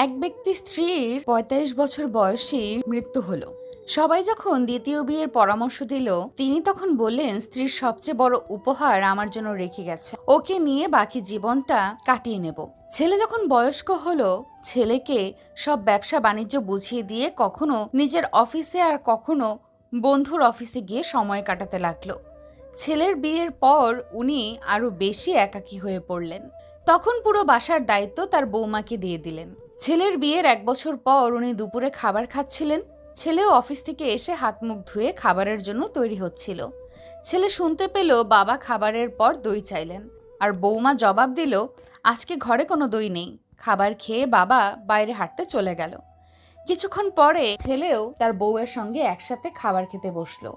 এক ব্যক্তি স্ত্রীর ৪৫ বছর বয়সী মৃত্যু হলো। সবাই যখন দ্বিতীয় বিয়ের পরামর্শ দিল, তিনি তখন বললেন, স্ত্রীর সবচেয়ে বড় উপহার আমার জন্য রেখে গেছে, ওকে নিয়ে বাকি জীবনটা কাটিয়ে নেব। ছেলে যখন বয়স্ক হলো, ছেলেকে সব ব্যবসা বাণিজ্য বুঝিয়ে দিয়ে কখনো নিজের অফিসে আর কখনো বন্ধুর অফিসে গিয়ে সময় কাটাতে লাগলো। ছেলের বিয়ের পর উনি আরো বেশি একাকী হয়ে পড়লেন। তখন পুরো বাসার দায়িত্ব তার বৌমাকে দিয়ে দিলেন। ছেলের বিয়ের ১ বছর পর উনি দুপুরে খাবার খাচ্ছিলেন। ছেলেও অফিস থেকে এসে হাত মুখ ধুয়ে খাবারের জন্য তৈরি হচ্ছিল। ছেলে শুনতে পেল বাবা খাবারের পর দই চাইলেন, আর বৌমা জবাব দিল, আজকে ঘরে কোনো দই নেই। খাবার খেয়ে বাবা বাইরে হাঁটতে চলে গেল। কিছুক্ষণ পরে ছেলেও তার বউয়ের সঙ্গে একসাথে খাবার খেতে বসলো।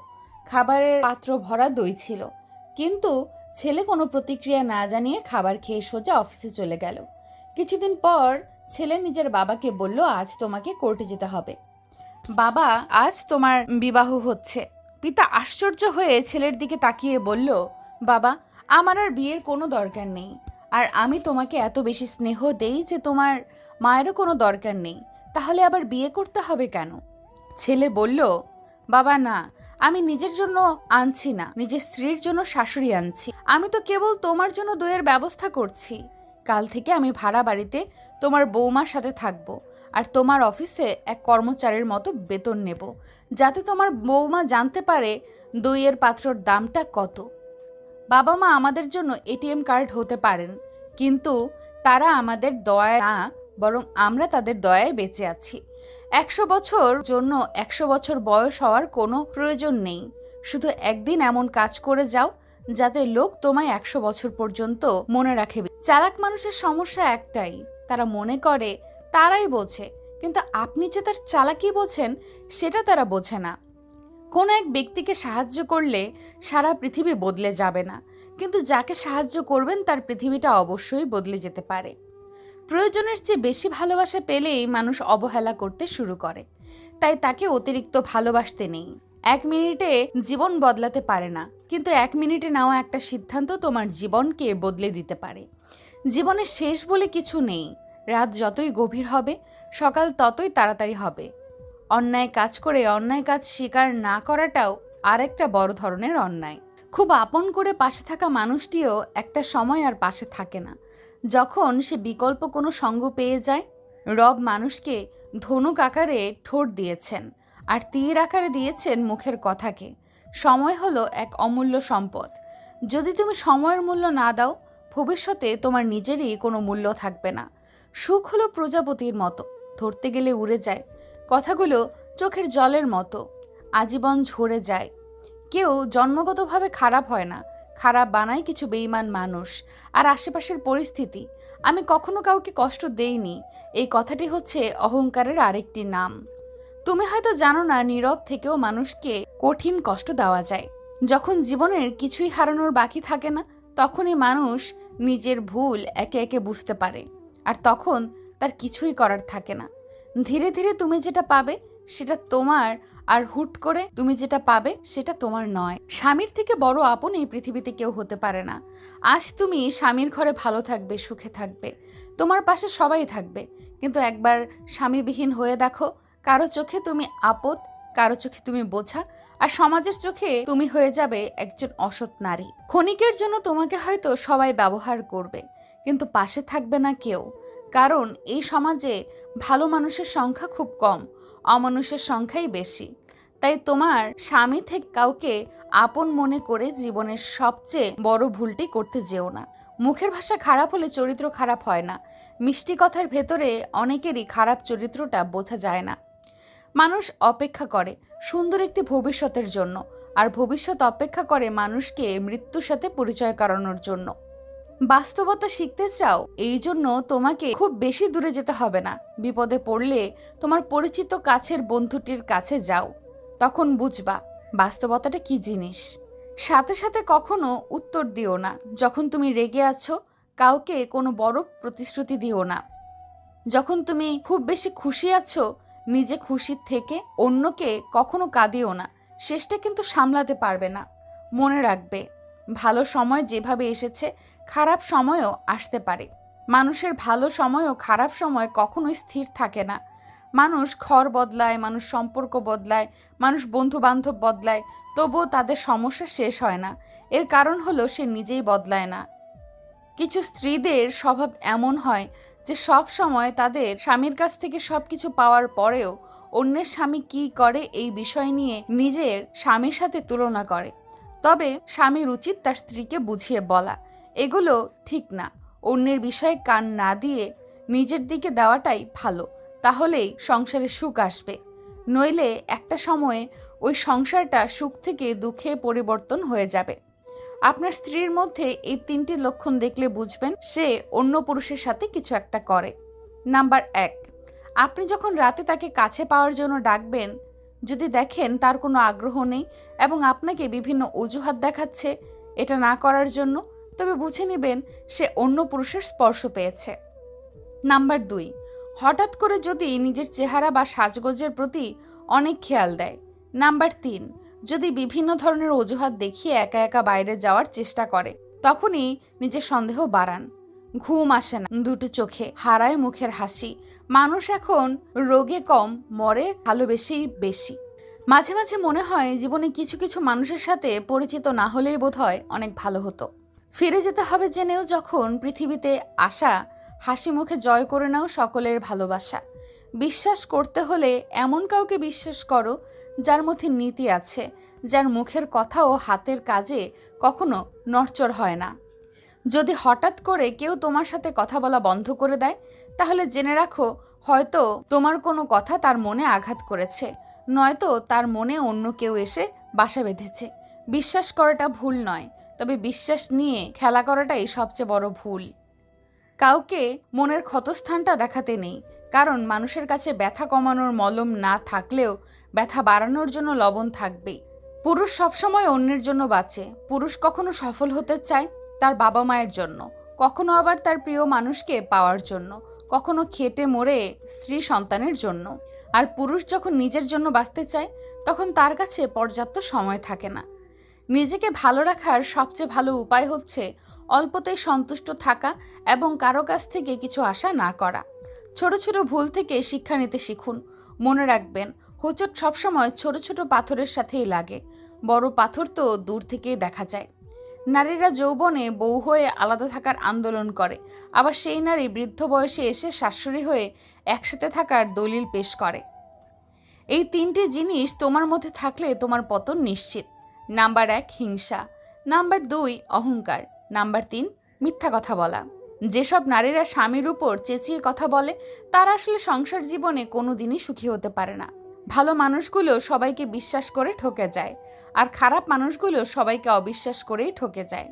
খাবারের পাত্র ভরা দই ছিল, কিন্তু ছেলে কোনো প্রতিক্রিয়া না জানিয়ে খাবার খেয়ে সোজা অফিসে চলে গেল। কিছুদিন পর ছেলে নিজের বাবাকে বলল, আজ তোমাকে কোর্টে যেতে হবে। বাবা, আজ তোমার বিবাহ হচ্ছে। পিতা আশ্চর্য হয়ে ছেলের দিকে তাকিয়ে বলল, বাবা, আমার আর বিয়ের কোনো দরকার নেই। আর আমি তোমাকে এত বেশি স্নেহ দেই যে তোমার মায়েরও কোনো দরকার নেই। তাহলে আবার বিয়ে করতে হবে কেন? ছেলে বলল, বাবা না, আমি নিজের জন্য আনছি না, নিজের স্ত্রীর জন্য শাশুড়ি আনছি। আমি তো কেবল তোমার জন্য দইয়ের ব্যবস্থা করছি। কাল থেকে আমি ভাড়া বাড়িতে তোমার বৌমার সাথে থাকবো, আর তোমার অফিসে এক কর্মচারীর মতো বেতন নেব, যাতে তোমার বৌমা জানতে পারে দইয়ের পাত্রর দামটা কত। বাবা মা আমাদের জন্য এটিএম কার্ড হতে পারেন, কিন্তু তারা আমাদের দয়ায় না, বরং আমরা তাদের দয়ায় বেঁচে আছি। ১০০ বছর জন্য ১০০ বছর বয়স হওয়ার কোনো প্রয়োজন নেই। শুধু একদিন এমন কাজ করে যাও যাতে লোক তোমায় ১০০ বছর পর্যন্ত মনে রাখে। চালাক মানুষের সমস্যা একটাই, তারা মনে করে তারাই বোঝে, কিন্তু আপনি যে তার চালাকি বোঝেন সেটা তারা বোঝে না। কোনো এক ব্যক্তিকে সাহায্য করলে সারা পৃথিবী বদলে যাবে না, কিন্তু যাকে সাহায্য করবেন তার পৃথিবীটা অবশ্যই বদলে যেতে পারে। প্রয়োজনের চেয়ে বেশি ভালোবাসা পেলেই মানুষ অবহেলা করতে শুরু করে, তাই তাকে অতিরিক্ত ভালোবাসতে নেই। ১ মিনিটে জীবন বদলাতে পারে না, কিন্তু ১ মিনিটে নেওয়া একটা সিদ্ধান্ত তোমার জীবনকে বদলে দিতে পারে। জীবনের শেষ বলে কিছু নেই। রাত যতই গভীর হবে, সকাল ততই তাড়াতাড়ি হবে। অন্যায় কাজ করে অন্যায় কাজ স্বীকার না করাটাও আরেকটা বড় ধরনের অন্যায়। খুব আপন করে পাশে থাকা মানুষটিও একটা সময় আর পাশে থাকে না, যখন সে বিকল্প কোনো সঙ্গ পেয়ে যায়। রব মানুষকে ধনুক আকারে ঠোঁট দিয়েছেন, আর তীর আকারে দিয়েছেন মুখের কথাকে। সময় হলো এক অমূল্য সম্পদ। যদি তুমি সময়ের মূল্য না দাও, ভবিষ্যতে তোমার নিজেরই কোনো মূল্য থাকবে না। সুখ হলো প্রজাপতির মতো, ধরতে গেলে উড়ে যায়। কথাগুলো চোখের জলের মতো, আজীবন ঝরে যায়। কেউ জন্মগতভাবে খারাপ হয় না, খারাপ বানায় কিছু বেঈমান মানুষ আর আশেপাশের পরিস্থিতি। আমি কখনো কাউকে কষ্ট দেইনি, এই কথাটি হচ্ছে অহংকারের আরেকটি নাম। তুমি হয়তো জানো না, নীরব থেকেও মানুষকে কঠিন কষ্ট দেওয়া যায়। যখন জীবনের কিছুই হারানোর বাকি থাকে না, তখনই মানুষ নিজের ভুল একে একে বুঝতে পারে, আর তখন তার কিছুই করার থাকে না। ধীরে ধীরে তুমি যেটা পাবে সেটা তোমার, আর হুট করে তুমি যেটা পাবে সেটা তোমার নয়। স্বামীর থেকে বড় আপন এই পৃথিবীতে কেউ হতে পারে না। আজ তুমি স্বামীর ঘরে ভালো থাকবে, সুখে থাকবে, তোমার পাশে সবাই থাকবে, কিন্তু একবার স্বামীবিহীন হয়ে দেখো, কারো চোখে তুমি আপদ, কারো চোখে তুমি বোঝা, আর সমাজের চোখে তুমি হয়ে যাবে একজন অসৎ নারী। ক্ষণিকের জন্য তোমাকে হয়তো সবাই ব্যবহার করবে, কিন্তু পাশে থাকবে না কেউ, কারণ এই সমাজে ভালো মানুষের সংখ্যা খুব কম, অমানুষের সংখ্যাই বেশি। তাই তোমার স্বামী থেকে কাউকে আপন মনে করে জীবনের সবচেয়ে বড় ভুলটি করতে যেও না। মুখের ভাষা খারাপ হলে চরিত্র খারাপ হয় না। মিষ্টি কথার ভেতরে অনেকেরই খারাপ চরিত্রটা বোঝা যায় না। মানুষ অপেক্ষা করে সুন্দর একটি ভবিষ্যতের জন্য, আর ভবিষ্যৎ অপেক্ষা করে মানুষকে মৃত্যুর সাথে পরিচয় করানোর জন্য। বাস্তবতা শিখতে চাও, এই জন্য তোমাকে খুব বেশি দূরে যেতে হবে না। বিপদে পড়লে তোমার পরিচিত কাছের বন্ধুটির কাছে যাও, তখন বুঝবা বাস্তবতাটা কি জিনিস। সাথে সাথে কখনো উত্তর দিও না। যখন তুমি রেগে আছো, কাউকে কোনো বড় প্রতিশ্রুতি দিও না। যখন তুমি খুব বেশি খুশি আছো, নিজে খুশির থেকে অন্যকে কখনো কাঁদিও না। শেষটা কিন্তু সামলাতে পারবে না। মনে রাখবে, ভালো সময় যেভাবে এসেছে, খারাপ সময়ও আসতে পারে। মানুষের ভালো সময় ও খারাপ সময় কখনোই স্থির থাকে না। মানুষ ঘর বদলায়, মানুষ সম্পর্ক বদলায়, মানুষ বন্ধু বান্ধব বদলায়, তবুও তাদের সমস্যা শেষ হয় না। এর কারণ হলো সে নিজেই বদলায় না। কিছু স্ত্রীদের স্বভাব এমন হয় যে সব সময় তাদের স্বামীর কাছ থেকে সবকিছু পাওয়ার পরেও অন্যের স্বামী কি করে এই বিষয় নিয়ে নিজের স্বামীর সাথে তুলনা করে। তবে স্বামীর উচিত তার স্ত্রীকে বুঝিয়ে বলা, এগুলো ঠিক না। অন্যের বিষয়ে কান না দিয়ে নিজের দিকে দেওয়াটাই ভালো, তাহলেই সংসারে সুখ আসবে। নইলে একটা সময়ে ওই সংসারটা সুখ থেকে দুঃখে পরিবর্তন হয়ে যাবে। আপনার স্ত্রীর মধ্যে এই 3টি লক্ষণ দেখলে বুঝবেন সে অন্য পুরুষের সাথে কিছু একটা করে। নাম্বার 1, আপনি যখন রাতে তাকে কাছে পাওয়ার জন্য ডাকবেন, যদি দেখেন তার কোনো আগ্রহ নেই এবং আপনাকে বিভিন্ন অজুহাত দেখাচ্ছে এটা না করার জন্য, তবে বুঝে নেবেন সে অন্য পুরুষের স্পর্শ পেয়েছে। নাম্বার 2, হঠাৎ করে যদি নিজের চেহারা বা সাজগোজের প্রতি অনেক খেয়াল দেয়। নাম্বার 3, যদি বিভিন্ন ধরনের অজুহাত দেখিয়ে একা একা বাইরে যাওয়ার চেষ্টা করে, তখনই নিজের সন্দেহ বাড়ান। ঘুম আসে না দুটো চোখে, হারায় মুখের হাসি। মানুষ এখন রোগে কম, মরে ভালোবেসেই বেশি। মাঝে মাঝে মনে হয় জীবনে কিছু কিছু মানুষের সাথে পরিচিত না হলেই বোধহয় অনেক ভালো হতো। ফিরে যেতে হবে জেনেও যখন পৃথিবীতে আসা, হাসি মুখে জয় করে নাও সকলের ভালোবাসা। বিশ্বাস করতে হলে এমন কাউকে বিশ্বাস করো যার মধ্যে নীতি আছে, যার মুখের কথা ও হাতের কাজে কখনো নড়চড় হয় না। যদি হঠাৎ করে কেউ তোমার সাথে কথা বলা বন্ধ করে দেয়, তাহলে জেনে রাখো হয়তো তোমার কোনো কথা তার মনে আঘাত করেছে, নয়তো তার মনে অন্য কেউ এসে বাসা বেঁধেছে। বিশ্বাস করাটা ভুল নয়, তবে বিশ্বাস নিয়ে খেলা করাটাই সবচেয়ে বড় ভুল। কাউকে মনের ক্ষতস্থানটা দেখাতে নেই, কারণ মানুষের কাছে ব্যথা কমানোর মলম না থাকলেও ব্যথা বাড়ানোর জন্য লবণ থাকবেই। পুরুষ সবসময় অন্যের জন্য বাঁচে। পুরুষ কখনো সফল হতে চায় তার বাবা মায়ের জন্য, কখনো আবার তার প্রিয় মানুষকে পাওয়ার জন্য, কখনো খেটে মরে স্ত্রী সন্তানের জন্য। আর পুরুষ যখন নিজের জন্য বাঁচতে চায় তখন তার কাছে পর্যাপ্ত সময় থাকে না। নিজেকে ভালো রাখার সবচেয়ে ভালো উপায় হচ্ছে অল্পতেই সন্তুষ্ট থাকা এবং কারো কাছ থেকে কিছু আশা না করা। ছোট ছোট ভুল থেকে শিক্ষা নিতে শিখুন। মনে রাখবেন, হোঁচট সবসময় ছোট ছোট পাথরের সাথেই লাগে, বড় পাথর তো দূর থেকেই দেখা যায়। নারীরা যৌবনে বউ হয়ে আলাদা থাকার আন্দোলন করে, আবার সেই নারী বৃদ্ধ বয়সে এসে শাশুড়ি হয়ে একসাথে থাকার দলিল পেশ করে। এই 3টি জিনিস তোমার মধ্যে থাকলে তোমার পতন নিশ্চিত। নাম্বার 1, হিংসা। নাম্বার 2, অহংকার। নাম্বার 3, মিথ্যা কথা বলা। যেসব নারীরা স্বামীর উপর চেঁচিয়ে কথা বলে তারা আসলে সংসার জীবনে কোনো দিনই সুখী হতে পারে না। ভালো মানুষগুলো সবাইকে বিশ্বাস করে ঠকে যায়, আর খারাপ মানুষগুলো সবাইকে অবিশ্বাস করেই ঠকে যায়।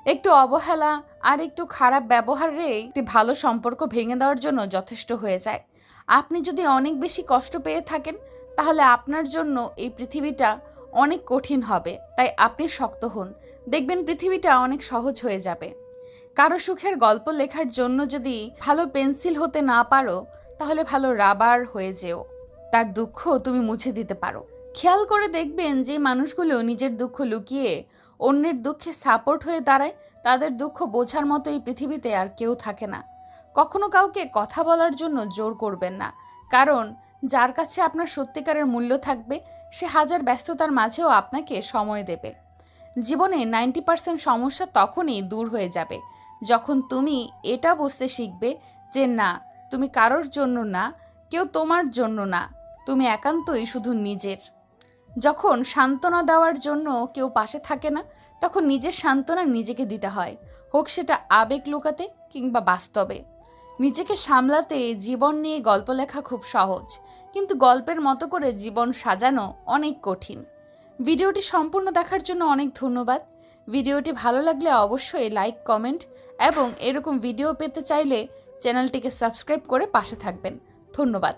একটু অবহেলা আর একটু খারাপ ব্যবহারে একটি ভালো সম্পর্ক ভেঙে দেওয়ার জন্য যথেষ্ট হয়ে যায়। আপনি যদি অনেক বেশি কষ্ট পেয়ে থাকেন, তাহলে আপনার জন্য এই পৃথিবীটা অনেক কঠিন হবে। তাই আপনি শক্ত হন, দেখবেন পৃথিবীটা অনেক সহজ হয়ে যাবে। কারো সুখের গল্প লেখার জন্য যদি ভালো পেন্সিল হতে না পারো, তাহলে ভালো রাবার হয়ে যেও, তার দুঃখ তুমি মুছে দিতে পারো। খেয়াল করে দেখবেন যে মানুষগুলো নিজের দুঃখ লুকিয়ে অন্যের দুঃখে সাপোর্ট হয়ে দাঁড়ায়, তাদের দুঃখ বোঝার মতো এই পৃথিবীতে আর কেউ থাকে না। কখনো কাউকে কথা বলার জন্য জোর করবেন না, কারণ যার কাছে আপনার সত্যিকারের মূল্য থাকবে সে হাজার ব্যস্ততার মাঝেও আপনাকে সময় দেবে। জীবনে 90% সমস্যা তখনই দূর হয়ে যাবে যখন তুমি এটা বুঝতে শিখবে যে না, তুমি কারোর জন্য না, কেউ তোমার জন্য না, তুমি একান্তই শুধু নিজের। যখন সান্ত্বনা দেওয়ার জন্য কেউ পাশে থাকে না, তখন নিজের সান্ত্বনা নিজেকে দিতে হয়, হোক সেটা আবেগ লুকাতে কিংবা বাস্তবে। নিজেকে সামলাতে জীবন নিয়ে গল্প লেখা খুব সহজ, কিন্তু গল্পের মতো করে জীবন সাজানো অনেক কঠিন। ভিডিওটি সম্পূর্ণ দেখার জন্য অনেক ধন্যবাদ। ভিডিওটি ভালো লাগলে অবশ্যই লাইক, কমেন্ট এবং এরকম ভিডিও পেতে চাইলে চ্যানেলটিকে সাবস্ক্রাইব করে পাশে থাকবেন। ধন্যবাদ।